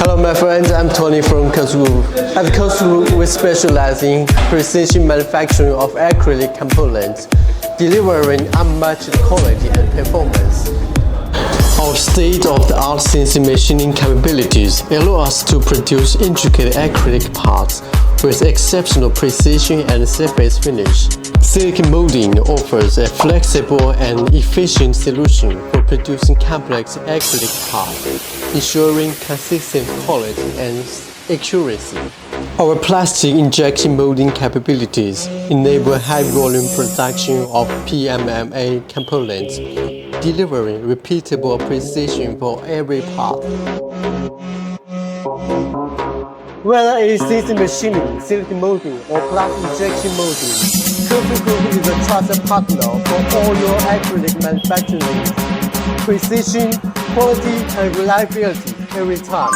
Hello my friends, I'm Tony from Kesu Group. At Kesu Group, we specialize in precision manufacturing of acrylic components, delivering unmatched quality and performance. Our state-of-the-art CNC machining capabilities allow us to produce intricate acrylic parts with exceptional precision and surface finish. Silicone molding offers a flexible and efficient solution for producing complex acrylic parts, ensuring consistent quality and accuracy. Our plastic injection molding capabilities enable high-volume production of PMMA components, delivering repeatable precision for every part. Whether it's CNC machining, silicone molding, or plastic injection molding, Kesu Group is a trusted partner for all your acrylic manufacturing needs. Precision, quality, and reliability every time.